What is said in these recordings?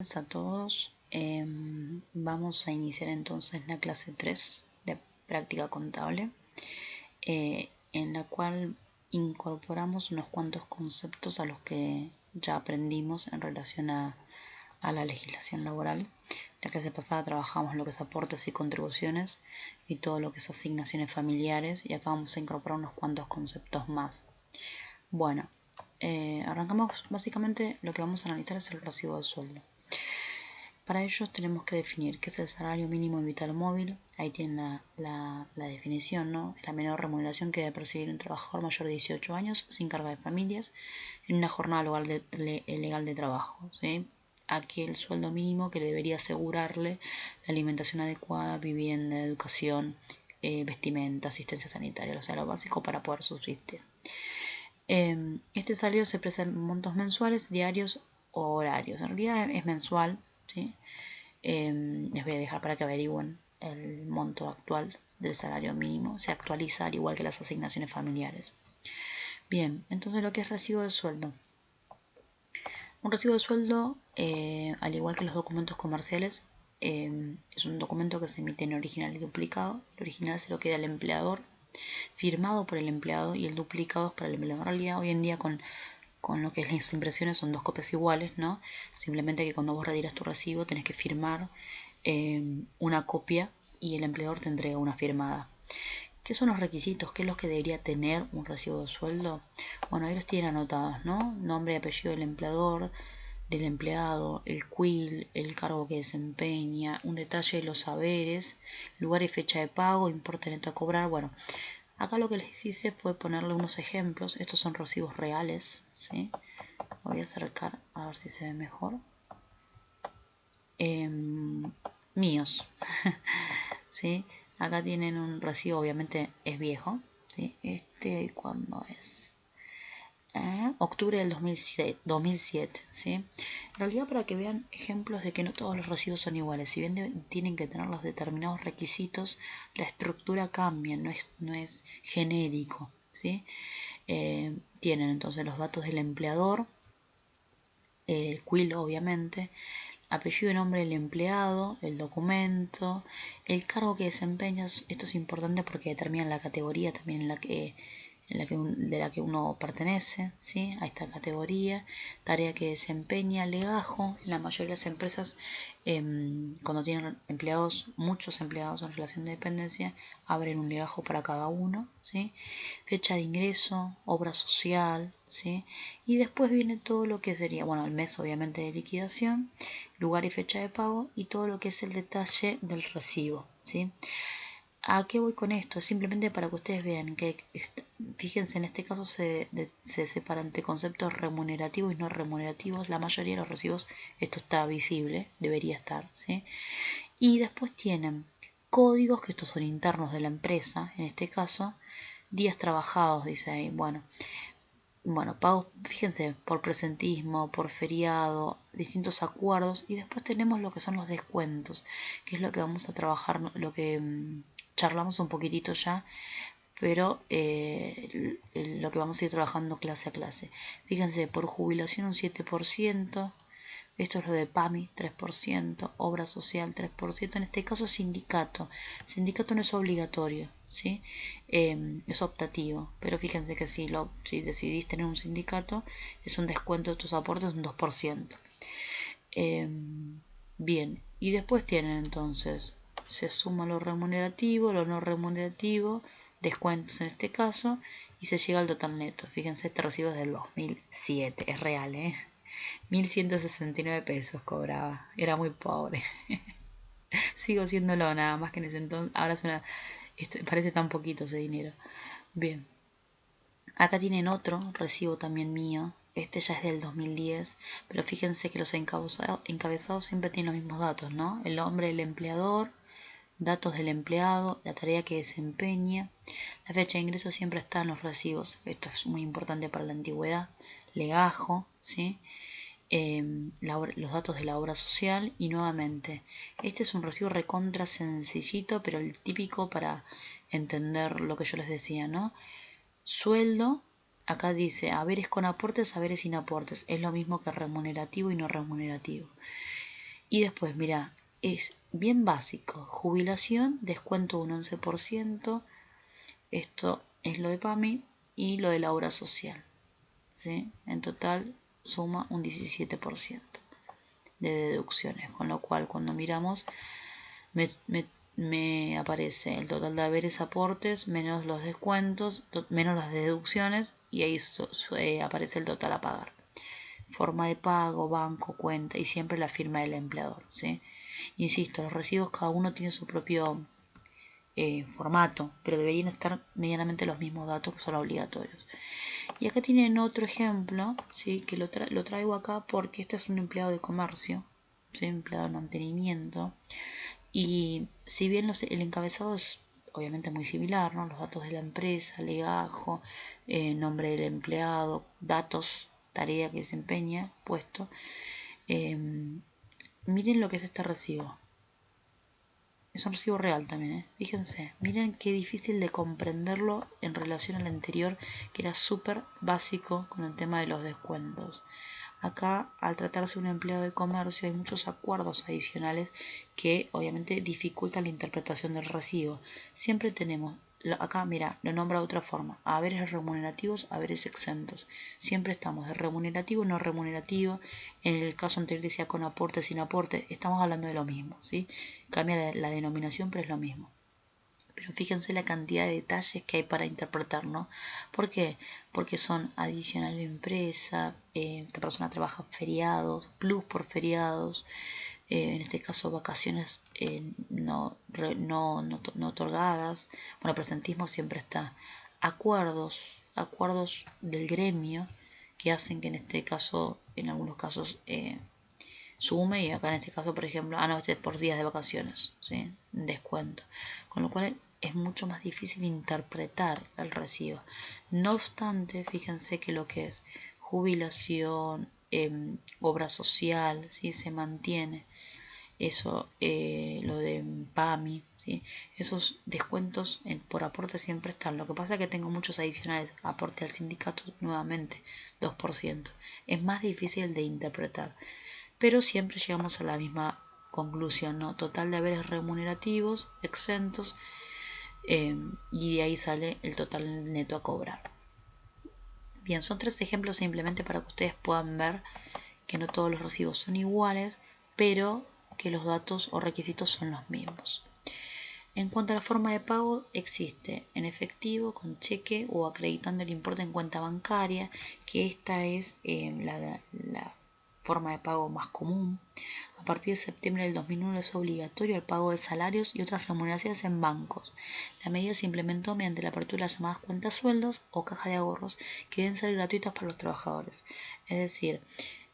Buenas a todos. Vamos a iniciar entonces la clase 3 de práctica contable, en la cual incorporamos unos cuantos conceptos a los que ya aprendimos en relación a la legislación laboral. La clase pasada trabajamos lo que es aportes y contribuciones y todo lo que es asignaciones familiares, y acá vamos a incorporar unos cuantos conceptos más. Bueno, arrancamos. Básicamente lo que vamos a analizar es el recibo de sueldo. Para ello tenemos que definir qué es el salario mínimo vital móvil. Ahí tienen la definición, ¿no? La menor remuneración que debe percibir un trabajador mayor de 18 años sin carga de familias en una jornada legal de trabajo, ¿sí? Aquí el sueldo mínimo que debería asegurarle la alimentación adecuada, vivienda, educación, vestimenta, asistencia sanitaria, o sea, lo básico para poder subsistir. Este salario se expresa en montos mensuales, diarios o horarios. En realidad es mensual, ¿sí? Les voy a dejar para que averigüen el monto actual del salario mínimo. Se actualiza al igual que las asignaciones familiares. Bien, entonces lo que es recibo de sueldo. Un recibo de sueldo, al igual que los documentos comerciales, es un documento que se emite en original y duplicado. El original se lo queda al empleador, firmado por el empleado, y el duplicado es para el empleador. En realidad, hoy en día con lo que es las impresiones son dos copias iguales, ¿no? Simplemente que cuando vos retiras tu recibo tenés que firmar una copia y el empleador te entrega una firmada. ¿Qué son los requisitos? ¿Qué es lo que debería tener un recibo de sueldo? Bueno, ahí los tienen anotados, ¿no? Nombre y apellido del empleador, del empleado, el quill, el cargo que desempeña, un detalle de los saberes, lugar y fecha de pago, importe neto a cobrar. Bueno, acá lo que les hice fue ponerle unos ejemplos. Estos son recibos reales, ¿sí? Lo voy a acercar a ver si se ve mejor. Míos. ¿Sí? Acá tienen un recibo, obviamente es viejo, ¿sí? ¿Cuándo es? Octubre del 2007, ¿sí? En realidad, para que vean ejemplos de que no todos los recibos son iguales. Si bien tienen que tener los determinados requisitos, la estructura cambia, no es genérico, ¿sí? Tienen entonces los datos del empleador, el quill obviamente, apellido y nombre del empleado, el documento, el cargo que desempeñas. Esto es importante porque determina la categoría también de la que uno pertenece, ¿sí? A esta categoría, tarea que desempeña, legajo. En la mayoría de las empresas, cuando tienen muchos empleados en relación de dependencia, abren un legajo para cada uno, ¿sí? Fecha de ingreso, obra social, ¿sí? Y después viene todo lo que sería, bueno, el mes obviamente de liquidación, lugar y fecha de pago, y todo lo que es el detalle del recibo, ¿sí? ¿A qué voy con esto? Simplemente para que ustedes vean que, fíjense, en este caso se separan entre conceptos remunerativos y no remunerativos. La mayoría de los recibos esto está visible, debería estar, ¿sí? Y después tienen códigos, que estos son internos de la empresa, en este caso, días trabajados, dice ahí, bueno, pagos, fíjense, por presentismo, por feriado, distintos acuerdos, y después tenemos lo que son los descuentos, que es lo que vamos a trabajar, lo que charlamos un poquitito ya, pero lo que vamos a ir trabajando clase a clase. Fíjense, por jubilación un 7%, esto es lo de PAMI, 3%, obra social, 3%, en este caso sindicato. Sindicato no es obligatorio, ¿sí? Es optativo, pero fíjense que si decidís tener un sindicato, es un descuento de tus aportes, un 2%. Bien, y después tienen entonces, se suma lo remunerativo, lo no remunerativo, descuentos en este caso, y se llega al total neto. Fíjense, este recibo es del 2007, es real, 1.169 pesos cobraba. Era muy pobre. Sigo siéndolo, nada más que en ese entonces. Ahora parece tan poquito ese dinero. Bien. Acá tienen otro recibo también mío. Este ya es del 2010. Pero fíjense que los encabezados siempre tienen los mismos datos, ¿no? El nombre del empleador, datos del empleado, la tarea que desempeña. La fecha de ingreso siempre está en los recibos. Esto es muy importante para la antigüedad. Legajo, ¿sí? Los datos de la obra social, y nuevamente este es un recibo recontra sencillito, pero el típico para entender lo que yo les decía, ¿no? Sueldo, acá dice haberes con aportes, haberes sin aportes, es lo mismo que remunerativo y no remunerativo. Y después, mira, es bien básico. Jubilación, descuento un 11%. Esto es lo de PAMI y lo de la obra social, ¿sí? En total suma un 17% de deducciones. Con lo cual, cuando miramos, me aparece el total de haberes aportes menos los descuentos, menos las deducciones, y ahí aparece el total a pagar. Forma de pago, banco, cuenta y siempre la firma del empleador, ¿sí? Insisto, los recibos cada uno tiene su propio formato, pero deberían estar medianamente los mismos datos que son obligatorios. Y acá tienen otro ejemplo, ¿sí? Que lo traigo acá porque este es un empleado de comercio, ¿sí? Empleado de mantenimiento. Y si bien el encabezado es obviamente muy similar, ¿no? Los datos de la empresa, legajo, nombre del empleado, datos, tarea que desempeña, puesto. Miren lo que es este recibo. Es un recibo real también, Fíjense, miren qué difícil de comprenderlo en relación al anterior, que era súper básico con el tema de los descuentos. Acá, al tratarse de un empleado de comercio, hay muchos acuerdos adicionales que obviamente dificultan la interpretación del recibo. Siempre tenemos, acá mira, lo nombra de otra forma, haberes remunerativos, haberes exentos. Siempre estamos de remunerativo, no remunerativo. En el caso anterior decía con aporte, sin aporte. Estamos hablando de lo mismo, ¿sí? Cambia la denominación, pero es lo mismo. Pero fíjense la cantidad de detalles que hay para interpretar, ¿no? ¿Por qué? Porque son adicional a la empresa, esta persona trabaja feriados, plus por feriados, en este caso vacaciones no otorgadas. Bueno, presentismo siempre está. Acuerdos del gremio que hacen que en este caso, en algunos casos, sume, y acá en este caso, por ejemplo, no, este es por días de vacaciones, ¿sí? Descuento. Con lo cual es mucho más difícil interpretar el recibo. No obstante, fíjense que lo que es jubilación, obra social, ¿sí? Se mantiene. Eso, lo de PAMI, ¿sí? Esos descuentos por aporte siempre están. Lo que pasa es que tengo muchos adicionales. Aporte al sindicato, nuevamente, 2%. Es más difícil de interpretar. Pero siempre llegamos a la misma conclusión, ¿no? Total de haberes remunerativos, exentos, y de ahí sale el total neto a cobrar. Bien, son 3 ejemplos simplemente para que ustedes puedan ver que no todos los recibos son iguales, pero que los datos o requisitos son los mismos. En cuanto a la forma de pago, existe en efectivo, con cheque o acreditando el importe en cuenta bancaria, que esta es la forma de pago más común. A partir de septiembre del 2001 es obligatorio el pago de salarios y otras remuneraciones en bancos. La medida se implementó mediante la apertura de las llamadas cuentas sueldos o caja de ahorros, que deben ser gratuitas para los trabajadores. Es decir,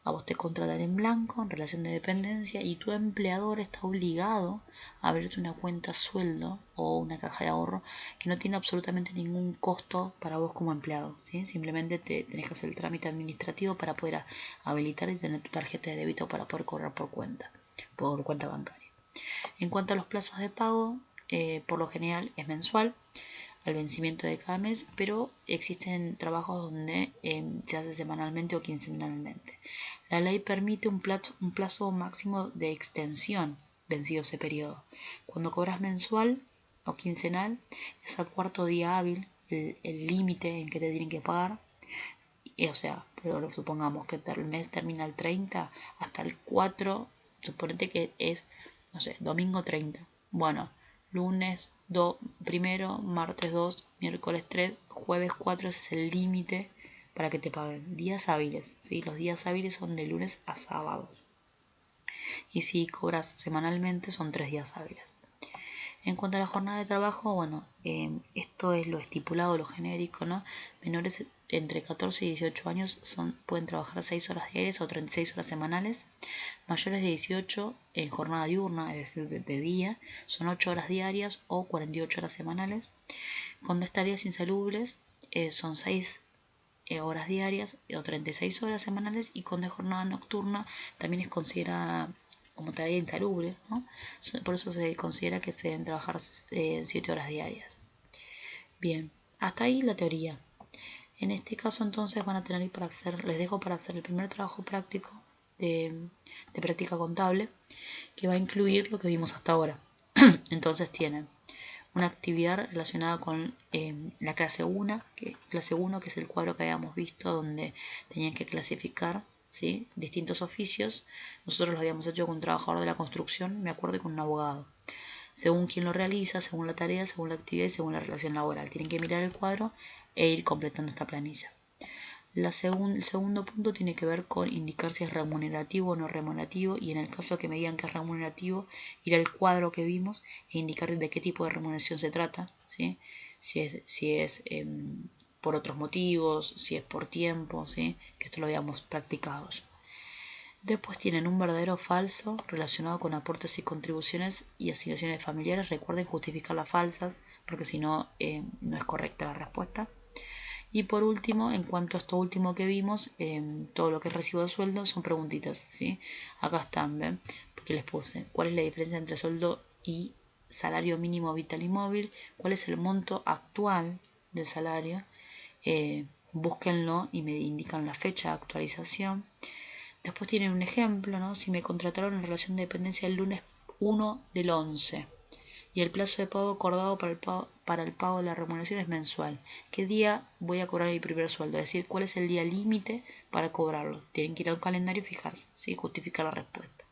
a vos te contratan en blanco en relación de dependencia y tu empleador está obligado a abrirte una cuenta sueldo o una caja de ahorro que no tiene absolutamente ningún costo para vos como empleado, ¿sí? Simplemente tenés que hacer el trámite administrativo para poder habilitar y tener tu tarjeta de débito para poder cobrar por cuenta bancaria. En cuanto a los plazos de pago, por lo general es mensual al vencimiento de cada mes, pero existen trabajos donde se hace semanalmente o quincenalmente. La ley permite un plazo máximo de extensión vencido ese periodo. Cuando cobras mensual o quincenal, es al cuarto día hábil el límite en que te tienen que pagar. O sea, pero supongamos que el mes termina el 30, hasta el 4, suponete que es, no sé, domingo 30. Bueno, lunes 1, martes 2, miércoles 3, jueves 4 es el límite para que te paguen. Días hábiles, ¿sí? Los días hábiles son de lunes a sábado. Y si cobras semanalmente son 3 días hábiles. En cuanto a la jornada de trabajo, bueno, esto es lo estipulado, lo genérico, ¿no? Menores entre 14 y 18 años pueden trabajar 6 horas diarias o 36 horas semanales. Mayores de 18 en jornada diurna, es decir, de día, son 8 horas diarias o 48 horas semanales. Con tareas insalubres son 6 horas diarias o 36 horas semanales, y con de jornada nocturna también es considerada como tarea insalubre, ¿no? Por eso se considera que se deben trabajar 7 horas diarias. Bien, hasta ahí la teoría. En este caso entonces van a tener para hacer, les dejo para hacer el primer trabajo práctico de práctica contable que va a incluir lo que vimos hasta ahora. Entonces tienen una actividad relacionada con la clase 1, que es el cuadro que habíamos visto donde tenían que clasificar, ¿sí?, distintos oficios. Nosotros lo habíamos hecho con un trabajador de la construcción, me acuerdo, y con un abogado. Según quién lo realiza, según la tarea, según la actividad y según la relación laboral. Tienen que mirar el cuadro e ir completando esta planilla. El segundo punto tiene que ver con indicar si es remunerativo o no remunerativo, y en el caso que me digan que es remunerativo, ir al cuadro que vimos e indicar de qué tipo de remuneración se trata, ¿sí? Si es por otros motivos, si es por tiempo, ¿sí?, que esto lo habíamos practicado ya. Después tienen un verdadero o falso relacionado con aportes y contribuciones y asignaciones familiares. Recuerden justificar las falsas, porque si no, no es correcta la respuesta. Y por último, en cuanto a esto último que vimos, todo lo que es recibo de sueldo son preguntitas, ¿sí? Acá están, ¿ven? Porque les puse, ¿cuál es la diferencia entre sueldo y salario mínimo vital y móvil? ¿Cuál es el monto actual del salario? Búsquenlo y me indican la fecha de actualización. Después tienen un ejemplo, ¿no? Si me contrataron en relación de dependencia el lunes 1 del 11 y el plazo de pago acordado para el pago de la remuneración es mensual, ¿qué día voy a cobrar mi primer sueldo? Es decir, ¿cuál es el día límite para cobrarlo? Tienen que ir a un calendario y fijarse, ¿sí?, justificar la respuesta.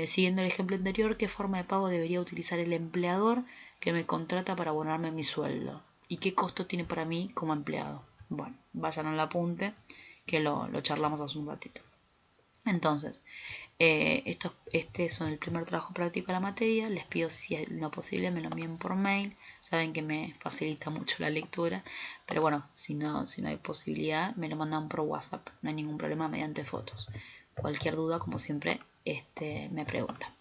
Siguiendo el ejemplo anterior, ¿qué forma de pago debería utilizar el empleador que me contrata para abonarme mi sueldo? ¿Y qué costo tiene para mí como empleado? Bueno, vayan al apunte que lo charlamos hace un ratito. Entonces, este son el primer trabajo práctico de la materia. Les pido, si es lo posible, me lo envíen por mail. Saben que me facilita mucho la lectura, pero bueno, si no hay posibilidad, me lo mandan por WhatsApp. No hay ningún problema, mediante fotos. Cualquier duda, como siempre, me preguntan.